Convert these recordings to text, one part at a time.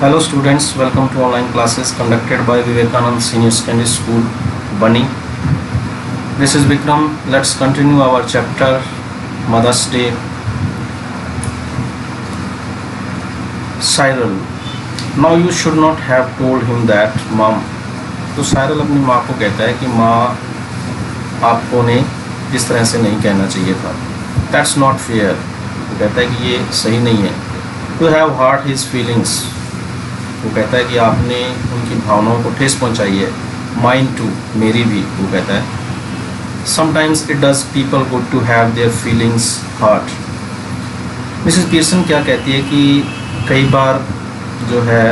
Hello students, welcome to online classes conducted by Vivekanand Senior Secondary School, Bunny. This is Vikram. Let's continue our chapter Mother's Day. Cyril, now you should not have told him that, Mom. तो Cyril अपनी माँ को कहता है कि माँ आपको ने इस तरह से नहीं कहना चाहिए था. That's not fair. वो कहता है कि ये सही नहीं है. You have hurt his feelings. वो कहता है कि आपने उनकी भावनाओं को ठेस पहुंचाई है. Mine too, मेरी भी. वो कहता है Sometimes it does people good to have their feelings hurt. Mrs Pearson क्या कहती है कि कई बार जो है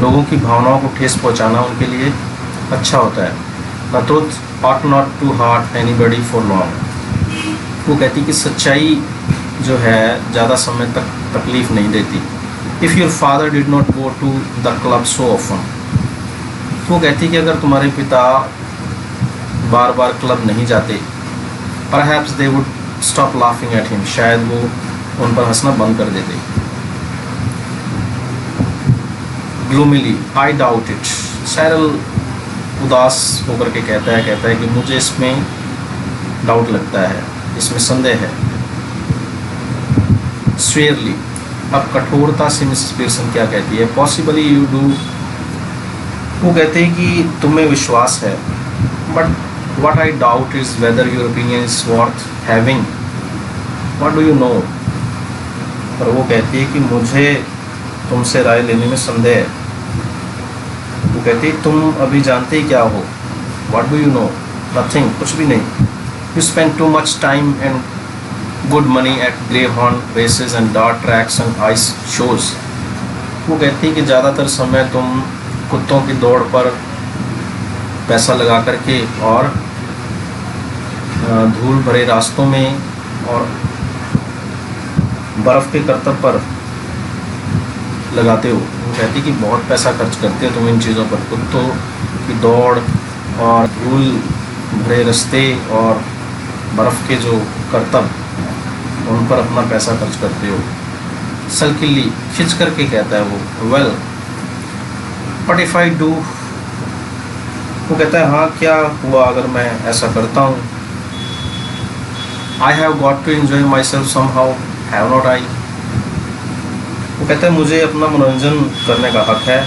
लोगों की भावनाओं को ठेस पहुंचाना उनके लिए अच्छा होता है. The truth ought not to hurt anybody for long. वो कहती कि सच्चाई जो है ज़्यादा समय तक तकलीफ़ नहीं देती. If your father did not go to the club so often, तो वो कहती कि अगर तुम्हारे पिता बार बार क्लब नहीं जाते, perhaps they would stop laughing at him, शायद वो उन पर हंसना बंद कर देते. Gloomily, I doubt it. Cyril उदास होकर के कहता है कि मुझे इसमें डाउट लगता है, इसमें संदेह है. Swearly, अब कठोरता से मिसेस पीयर्सन क्या कहती है? Possibly you do. वो कहते हैं कि तुम्हें विश्वास है, but what I doubt is whether your opinion is worth having. What do you know? पर वो कहती है कि मुझे तुमसे राय लेने में संदेह है. वो कहती है तुम अभी जानते ही क्या हो? What do you know? Nothing, कुछ भी नहीं. You spend too much time and good money at greyhound races and dart tracks and ice shows. वो कहती है कि ज़्यादातर समय तुम कुत्तों की दौड़ पर पैसा लगा करके और धूल भरे रास्तों में और बर्फ़ के करतब पर लगाते हो. वो कहती कि बहुत पैसा खर्च करते हो तुम इन चीज़ों पर, कुत्तों की दौड़ और धूल भरे रास्ते और बर्फ़ के जो करतब उन पर अपना पैसा खर्च करते हो. सल्किली खिंच करके कहता है वो. Well but if I do, वो कहता है हाँ क्या हुआ अगर मैं ऐसा करता हूँ. I have got to enjoy myself somehow, have not I. वो कहता है मुझे अपना मनोरंजन करने का हक है.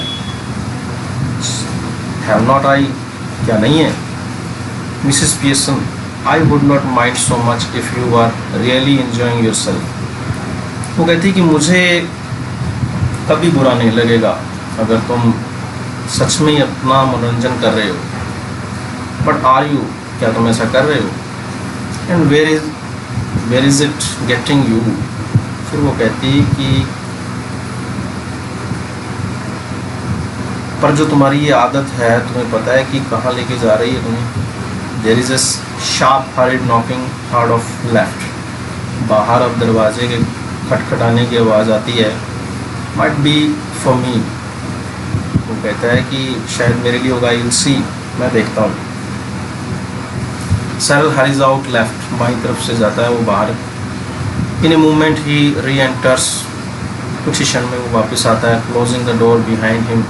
हैव नॉट आई, क्या नहीं है? Mrs Pearson, I would not mind so much if you are really enjoying yourself. वो कहती है कि मुझे कभी बुरा नहीं लगेगा अगर तुम सच में ही अपना मनोरंजन कर रहे हो. But are you, क्या तुम ऐसा कर रहे हो? And where is it getting you? फिर वो कहती है कि पर जो तुम्हारी ये आदत है तुम्हें पता है कि कहाँ लेके जा रही है तुम्हें. There is a sharp hurried knocking out of left. बाहर अब दरवाजे के खटखटाने की आवाज़ आती है. Might be for me. वो कहता है कि शायद मेरे लिए होगा. You'll see, मैं देखता हूँ. Cyril hurries out left. बाईं तरफ से जाता है वो बाहर. In a moment he re-enters. कुछ ही क्षण में वो वापस आता है. Closing the door behind him.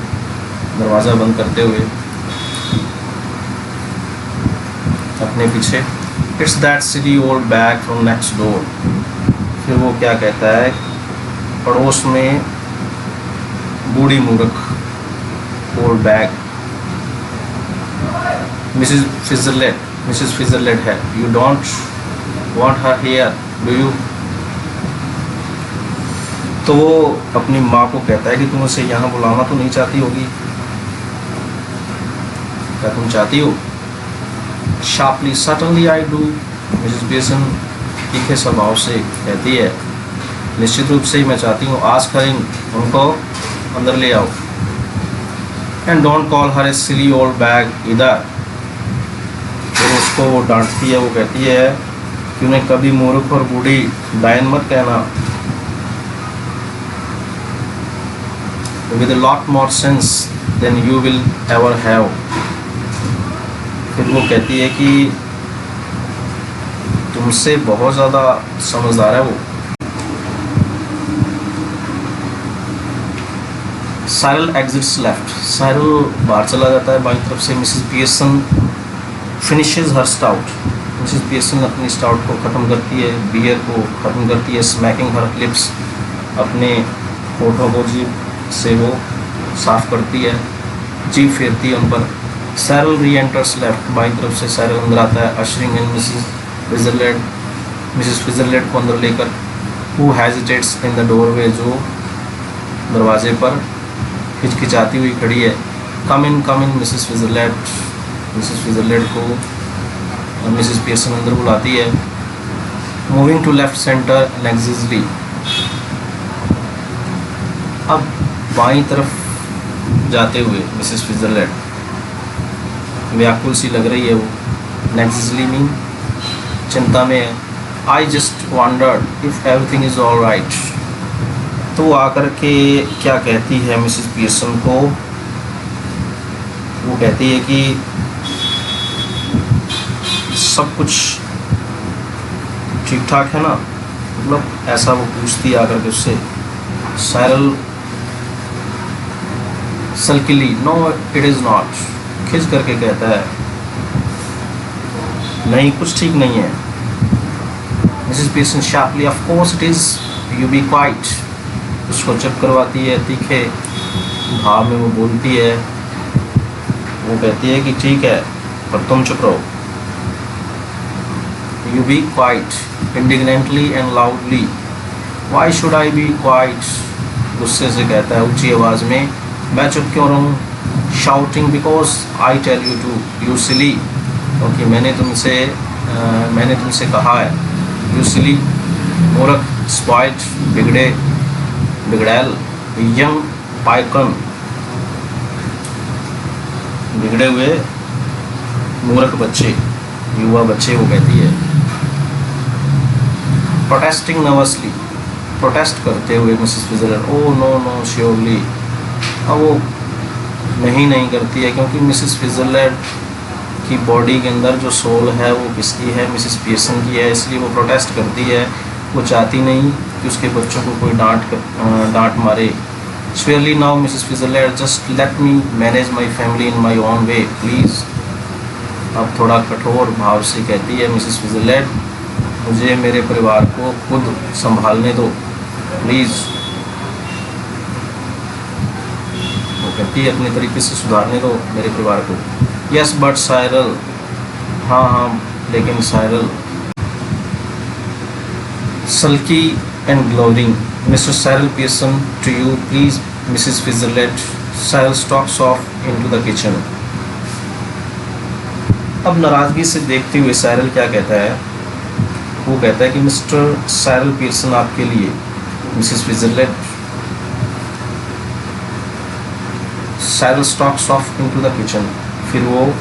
दरवाज़ा बंद करते हुए अपने पीछे. It's that silly old bag from next door. फिर वो क्या कहता है? पड़ोस में बूढ़ी मूर्ख ओल्ड बैग. मिसेस फिजरलेट है. You don't want her here do you? तो वो अपनी माँ को कहता है कि तुम उसे यहाँ बुलाना तो नहीं चाहती होगी, क्या तुम चाहती हो? Sharply, certainly I do. Mrs Pearson तीखे स्वभाव से कहती है निश्चित रूप से ही मैं चाहती हूँ. आस्क हर इन, उनको अंदर ले आओ. And don't call her A silly old bag इधर. फिर उसको वो डांटती है. वो कहती है कि उन्हें कभी मूर्ख और बूढ़ी डायन मत कहना. With a lot more sense than you will ever have. फिर वो कहती है कि तुमसे बहुत ज़्यादा समझदार है वो. साइरल एग्जिट्स लेफ्ट, साइरल बाहर चला जाता है बाईं तरफ से। मिसेस पियर्सन फिनिशेज हर स्टाउट, मिसेस पियर्सन अपनी स्टाउट को ख़त्म करती है, बियर को ख़त्म करती है। स्मैकिंग हर लिप्स, अपने होठों को जीभ से वो साफ करती है, जीभ फेरती है उन पर। साइरल री एंटर्स लेफ्ट, बाईं तरफ से साइरल अंदर आता है। Ushering in Mrs Switzerland, Mrs Switzerland को अंदर लेकर। Who hesitates in the doorway, जो दरवाजे पर हिचकिचाती हुई खड़ी है। कम in Mrs Switzerland, Mrs Switzerland को मिसेस पियर्सन अंदर बुलाती है। मूविंग टू लेफ्ट सेंटर नेक्सिसली, अब बाईं तरफ जाते हुए मिसेस स्विट्जरलैंड व्याकुल सी लग रही है वो। नेक्सिसली मीन चिंता में है। I just wondered if everything is all right, तो आकर के क्या कहती है मिसेस पियर्सन को, वो कहती है कि सब कुछ ठीक ठाक है ना, मतलब ऐसा वो पूछती है आकर के उससे। Cyril sulkily, no it is not, खिंच करके कहता है नहीं, कुछ ठीक नहीं है। Mrs Pearson sharply, of course it is, you be quiet, उसको चुप करवाती है। तीखे भाव में वो बोलती है, वो कहती है कि ठीक है पर तुम चुप रहो। You be quiet indignantly and loudly, why should I be quiet, गुस्से से कहता है ऊंची आवाज़ में, मैं चुप क्यों रहूँ। Shouting because I tell you too, you silly, क्योंकि मैंने तुमसे कहा है। यू सिली, मूर्ख। स्पॉइल्ड, बिगड़ैल। यंग पाइकन, बिगड़े हुए मूर्ख बच्चे, युवा बच्चे वो कहती है। प्रोटेस्टिंग नर्वसली, प्रोटेस्ट करते हुए Mrs Switzerland, oh no no surely, अब वो नहीं करती है, क्योंकि मिसेस स्विट्जरलैंड की बॉडी के अंदर जो सोल है वो किसकी है, मिसेस पियर्सन की है, इसलिए वो प्रोटेस्ट करती है। वो चाहती नहीं कि उसके बच्चों को कोई डांट मारे। Surely now Mrs Switzerland, just let me manage my family in my own way please, अब थोड़ा कठोर भाव से कहती है मिसेस स्विट्जरलैंड, मुझे मेरे परिवार को खुद संभालने दो प्लीज़। वो कहती है अपने तरीके से सुधारने दो मेरे परिवार को। यस बट साइरल, हाँ लेकिन Cyril. Sulky and glowering, Mister Cyril Pearson to you please Mrs Switzerland. Cyril stalks off into the kitchen. अब नाराजगी से देखते हुए साइरल क्या कहता है, वो कहता है कि मिस्टर साइरल पियर्सन आपके लिए। Mrs Switzerland, Cyril stalks off into the kitchen, फिर वो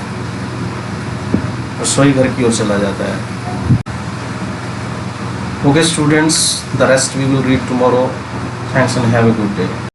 रसोई घर की ओर चला जाता है। Okay students, the rest we will read tomorrow. Thanks and have a good day.